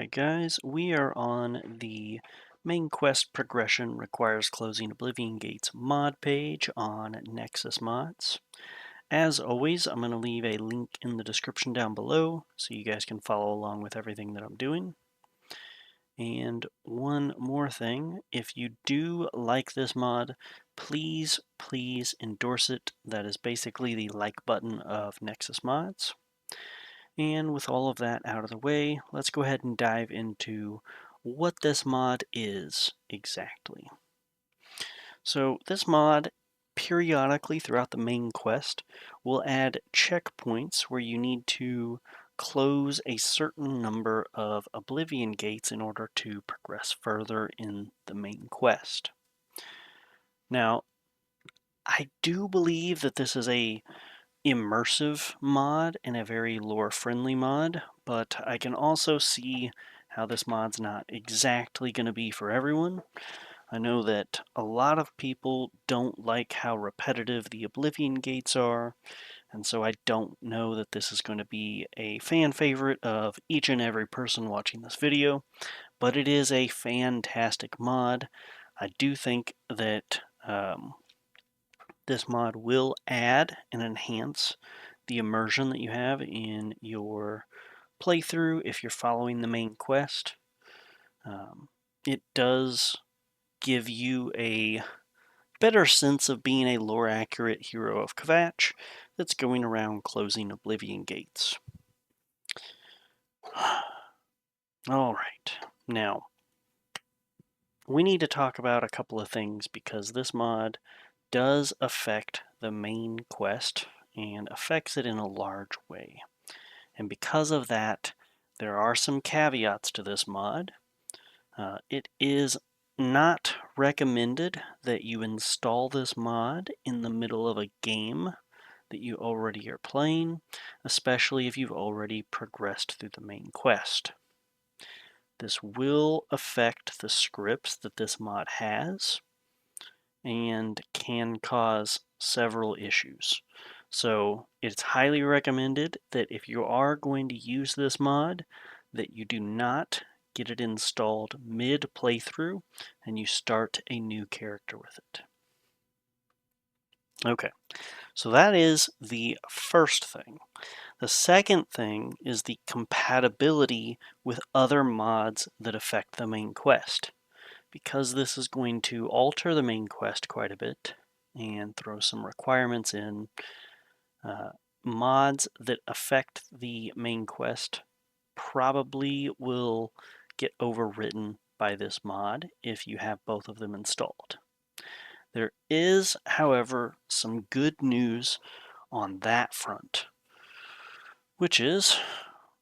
Alright guys, we are on the main quest progression requires closing Oblivion Gates mod page on Nexus Mods. As always, I'm going to leave a link in the description down below so you guys can follow along with everything that I'm doing. And one more thing, if you do like this mod, please endorse it. That is basically the like button of Nexus Mods. And with all of that out of the way, let's go ahead and dive into what this mod is exactly. So this mod, periodically throughout the main quest, will add checkpoints where you need to close a certain number of Oblivion gates in order to progress further in the main quest. Now, I do believe that this is a immersive mod and a very lore-friendly mod, but I can also see how this mod's not exactly going to be for everyone. I know that a lot of people don't like how repetitive the Oblivion gates are, and so I don't know that this is going to be a fan favorite of each and every person watching this video, but it is a fantastic mod. I do think that this mod will add and enhance the immersion that you have in your playthrough if you're following the main quest. It does give you a better sense of being a lore-accurate hero of Kvatch that's going around closing Oblivion gates. Alright, now, we need to talk about a couple of things because this mod does affect the main quest and affects it in a large way. And because of that, there are some caveats to this mod. It is not recommended that you install this mod in the middle of a game that you already are playing, especially if you've already progressed through the main quest. This will affect the scripts that this mod has and can cause several issues. So it's highly recommended that if you are going to use this mod, that you do not get it installed mid-playthrough and you start a new character with it. Okay, so that is the first thing. The second thing is the compatibility with other mods that affect the main quest. Because this is going to alter the main quest quite a bit and throw some requirements in, mods that affect the main quest probably will get overwritten by this mod if you have both of them installed. There is, however, some good news on that front, which is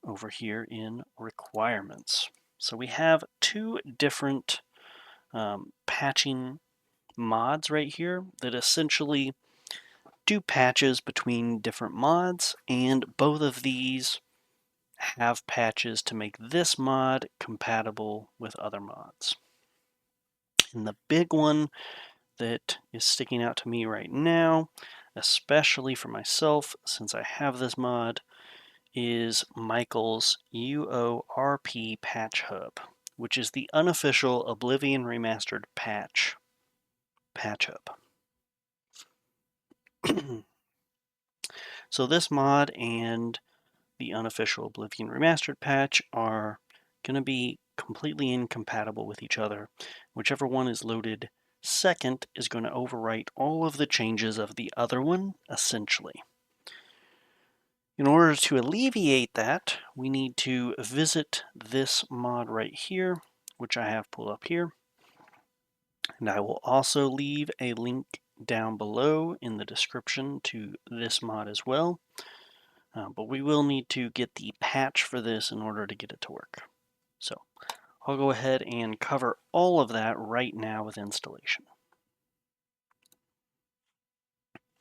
over here in requirements. So we have two different patching mods right here that essentially do patches between different mods, and both of these have patches to make this mod compatible with other mods. And the big one that is sticking out to me right now, especially for myself since I have this mod, is Michael's UORP Patch Hub, which is the unofficial Oblivion Remastered patch hub. So this mod and the unofficial Oblivion Remastered patch are going to be completely incompatible with each other. Whichever one is loaded second is going to overwrite all of the changes of the other one, essentially. In order to alleviate that, we need to visit this mod right here, which I have pulled up here. And I will also leave a link down below in the description to this mod as well. But we will need to get the patch for this in order to get it to work. So I'll go ahead and cover all of that right now with installation.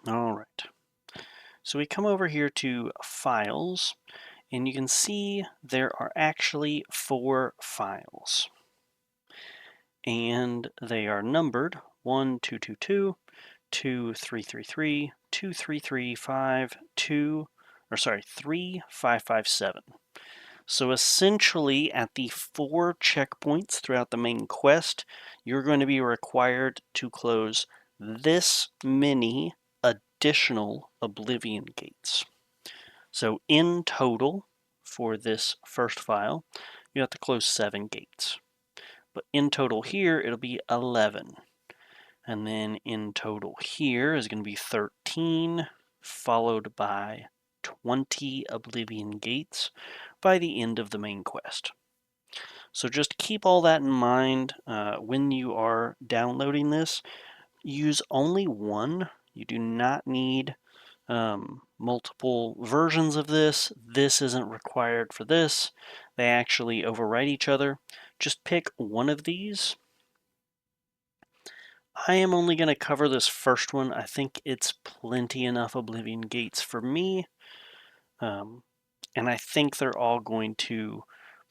All right. So we come over here to Files, and you can see there are actually 4 files. And they are numbered 1222, 2333, 2335, 3557. So essentially, at the 4 checkpoints throughout the main quest, you're going to be required to close this many additional Oblivion gates. So in total, for this first file, you have to close 7 gates. But in total here, it'll be 11. And then in total here is going to be 13, followed by 20 Oblivion gates by the end of the main quest. So just keep all that in mind when you are downloading this. Use only one. You do not need multiple versions of this. This isn't required for this. They actually overwrite each other. Just pick one of these. I am only going to cover this first one. I think it's plenty enough Oblivion gates for me. And I think they're all going to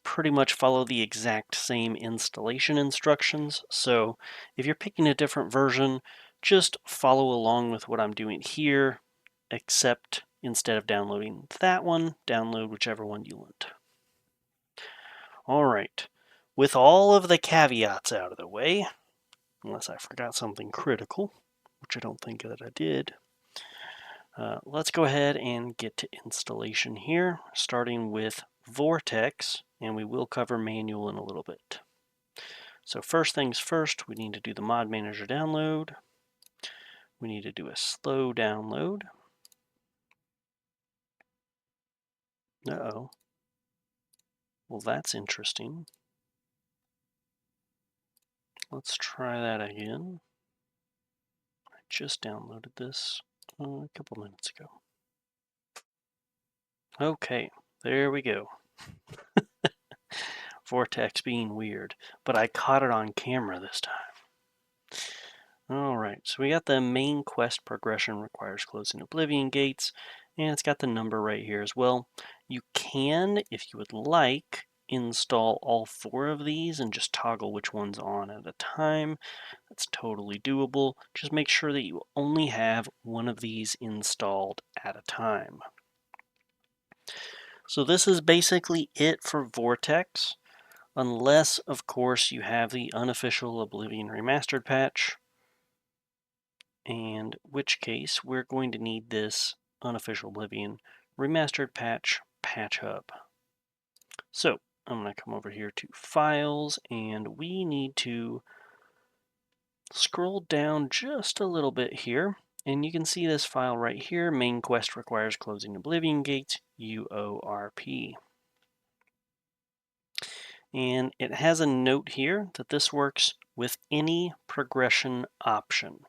pretty much follow the exact same installation instructions. So if you're picking a different version, just follow along with what I'm doing here, except instead of downloading that one, download whichever one you want. All right, with all of the caveats out of the way, unless I forgot something critical, which I don't think that I did, let's go ahead and get to installation here, starting with Vortex, and we will cover manual in a little bit. So first things first, we need to do the mod manager download. We need to do a slow download. Uh-oh. Well, that's interesting. Let's try that again. I just downloaded this a couple minutes ago. Okay, there we go. Vortex being weird, but I caught it on camera this time. Alright, so we got the main quest progression requires closing Oblivion gates, and it's got the number right here as well. You can, if you would like, install all 4 of these and just toggle which one's on at a time. That's totally doable. Just make sure that you only have one of these installed at a time. So this is basically it for Vortex, unless, of course, you have the unofficial Oblivion Remastered patch, in which case we're going to need this unofficial Oblivion Remastered patch hub. So I'm going to come over here to Files, and we need to scroll down just a little bit here, and you can see this file right here, main quest requires closing Oblivion gates, UORP. And it has a note here that this works with any progression option.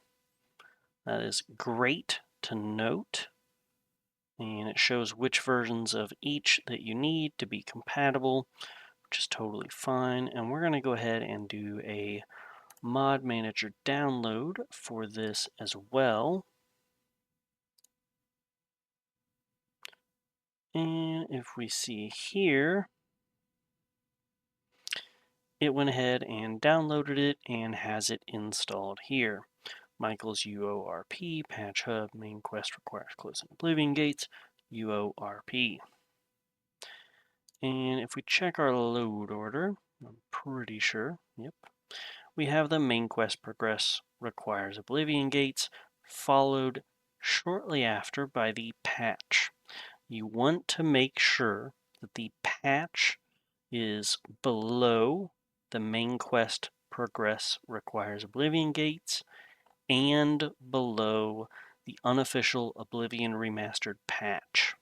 That is great to note, and it shows which versions of each that you need to be compatible, which is totally fine. And we're going to go ahead and do a mod manager download for this as well. And if we see here, it went ahead and downloaded it and has it installed here. Michael's UORP, patch hub, main quest requires closing Oblivion gates, UORP. And if we check our load order, I'm pretty sure, yep, we have the main quest progress requires Oblivion gates, followed shortly after by the patch. You want to make sure that the patch is below the main quest progress requires Oblivion gates and below the unofficial Oblivion Remastered patch.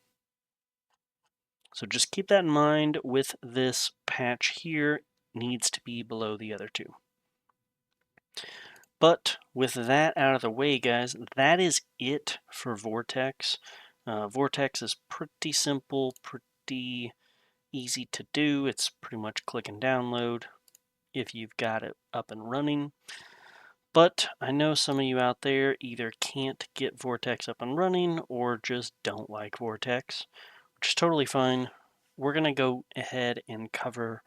So just keep that in mind with this patch here, needs to be below the other two. But with that out of the way, guys, that is it for Vortex. Vortex is pretty simple, pretty easy to do. It's pretty much click and download if you've got it up and running. But I know some of you out there either can't get Vortex up and running or just don't like Vortex, which is totally fine. We're going to go ahead and cover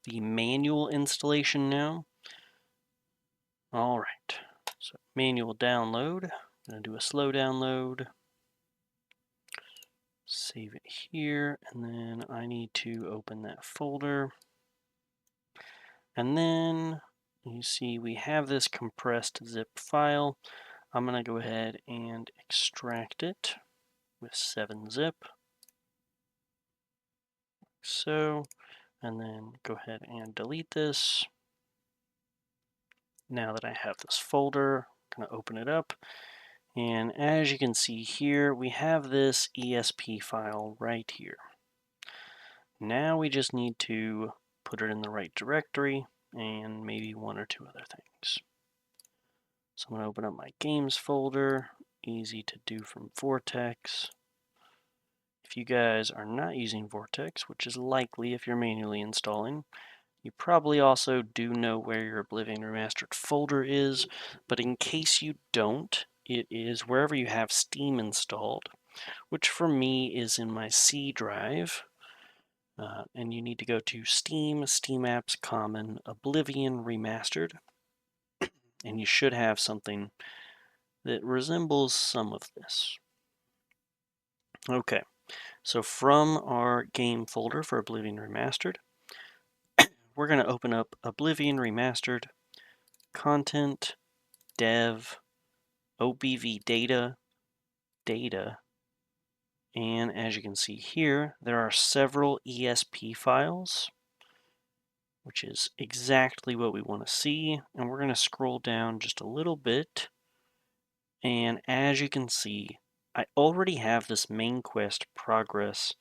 the manual installation now. All right, so manual download. I'm going to do a slow download. Save it here, and then I need to open that folder. And then you see we have this compressed zip file. I'm going to go ahead and extract it with 7-zip. So, and then go ahead and delete this. Now that I have this folder, I'm going to open it up. And as you can see here, we have this ESP file right here. Now we just need to put it in the right directory and maybe one or two other things. So I'm going to open up my games folder, easy to do from Vortex. If you guys are not using Vortex, which is likely if you're manually installing, you probably also do know where your Oblivion Remastered folder is, but in case you don't, it is wherever you have Steam installed, which for me is in my C drive. And you need to go to Steam, Steam Apps Common, Oblivion Remastered, and you should have something that resembles some of this. Okay, so from our game folder for Oblivion Remastered, we're going to open up Oblivion Remastered, Content, Dev, OBV Data, Data, and as you can see here, there are several ESP files, which is exactly what we want to see. And we're going to scroll down just a little bit. And as you can see, I already have this main quest progress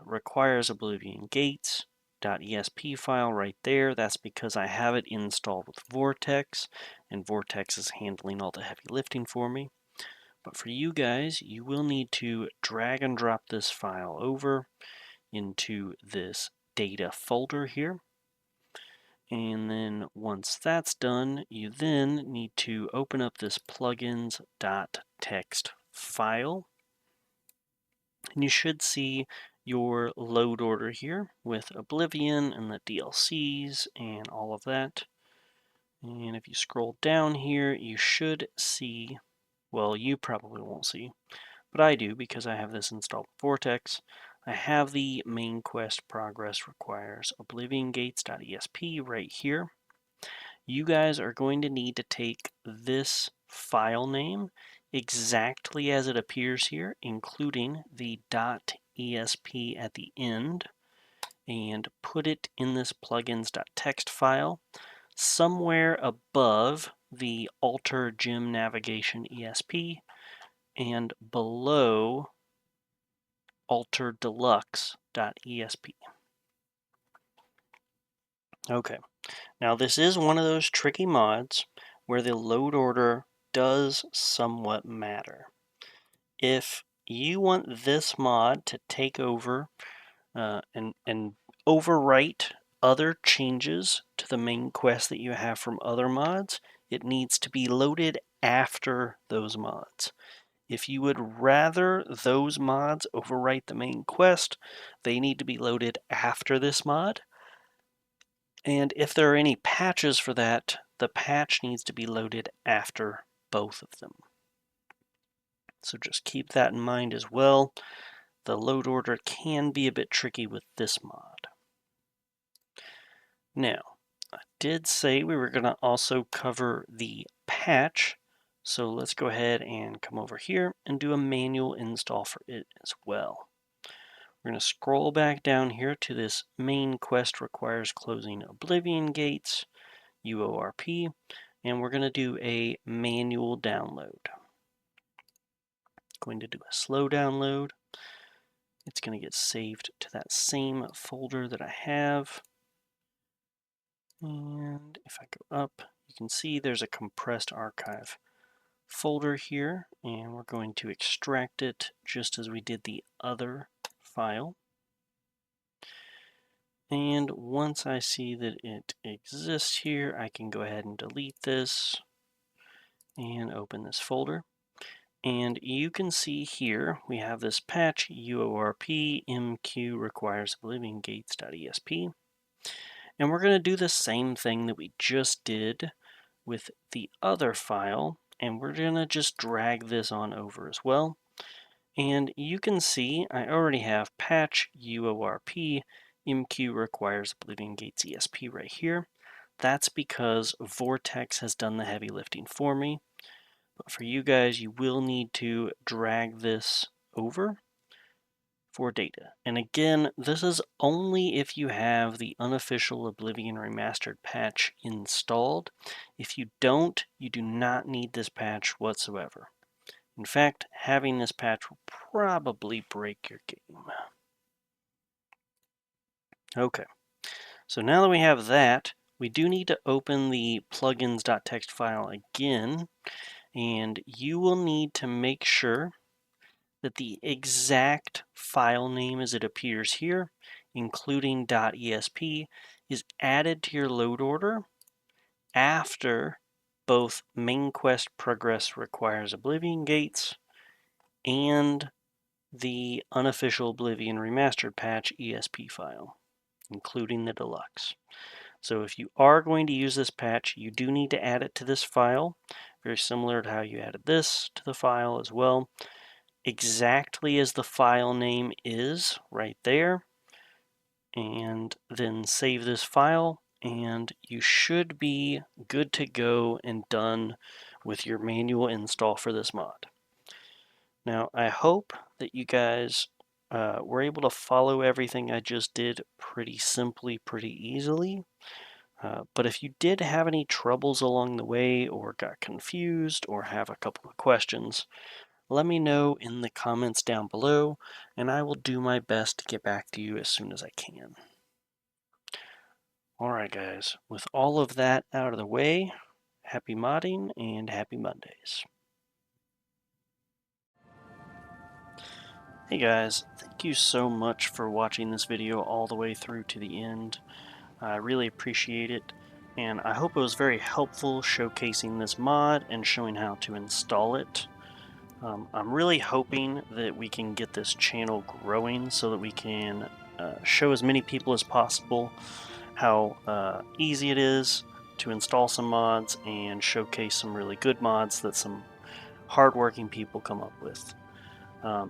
requires Oblivion Gates.esp file right there. That's because I have it installed with Vortex, and Vortex is handling all the heavy lifting for me. But for you guys, you will need to drag and drop this file over into this data folder here. And then once that's done, you then need to open up this plugins.txt file. And you should see your load order here with Oblivion and the DLCs and all of that. And if you scroll down here, you should see, well, you probably won't see, but I do because I have this installed with Vortex. I have the main quest progress requires Oblivion Gates.esp right here. You guys are going to need to take this file name exactly as it appears here, including the .esp at the end, and put it in this plugins.txt file somewhere above the alter gem navigation ESP and below alter deluxe.esp. Okay, now this is one of those tricky mods where the load order does somewhat matter. If you want this mod to take over and overwrite other changes to the main quest that you have from other mods, it needs to be loaded after those mods. If you would rather those mods overwrite the main quest, they need to be loaded after this mod. And if there are any patches for that, the patch needs to be loaded after both of them. So just keep that in mind as well. The load order can be a bit tricky with this mod. Now, I did say we were going to also cover the patch, so let's go ahead and come over here and do a manual install for it as well. We're going to scroll back down here to this main quest requires closing Oblivion Gates, UORP, and we're going to do a manual download. Going to do a slow download. It's going to get saved to that same folder that I have. And if I go up, you can see there's a compressed archive folder here, and we're going to extract it just as we did the other file. And once I see that it exists here, I can go ahead and delete this and open this folder. And you can see here we have this patch UORP MQ requires Oblivion Gates.esp. And we're going to do the same thing that we just did with the other file, and we're going to just drag this on over as well. And you can see I already have patch UORP MQ requires Oblivion Gates ESP right here. That's because Vortex has done the heavy lifting for me. But for you guys, you will need to drag this over for data. And again, this is only if you have the unofficial Oblivion Remastered patch installed. If you don't, you do not need this patch whatsoever. In fact, having this patch will probably break your game. Okay, so now that we have that, we do need to open the plugins.txt file again, and you will need to make sure that the exact file name as it appears here, including .esp, is added to your load order after both main quest progress requires Oblivion Gates and the unofficial Oblivion Remastered patch ESP file, including the deluxe. So if you are going to use this patch, you do need to add it to this file, very similar to how you added this to the file as well, exactly as the file name is right there, and then save this file, and you should be good to go and done with your manual install for this mod. Now, I hope that you guys were able to follow everything I just did pretty simply, pretty easily. But if you did have any troubles along the way, or got confused, or have a couple of questions, let me know in the comments down below, and I will do my best to get back to you as soon as I can. Alright guys, with all of that out of the way, happy modding and happy Mondays. Hey guys, thank you so much for watching this video all the way through to the end. I really appreciate it, and I hope it was very helpful showcasing this mod and showing how to install it. I'm really hoping that we can get this channel growing so that we can show as many people as possible how easy it is to install some mods and showcase some really good mods that some hardworking people come up with.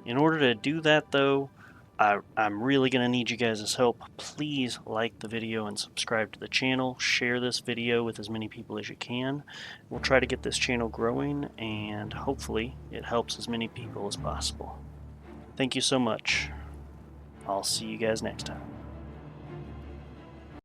In order to do that though, I'm really going to need you guys' help. Please like the video and subscribe to the channel. Share this video with as many people as you can. We'll try to get this channel growing, and hopefully it helps as many people as possible. Thank you so much. I'll see you guys next time.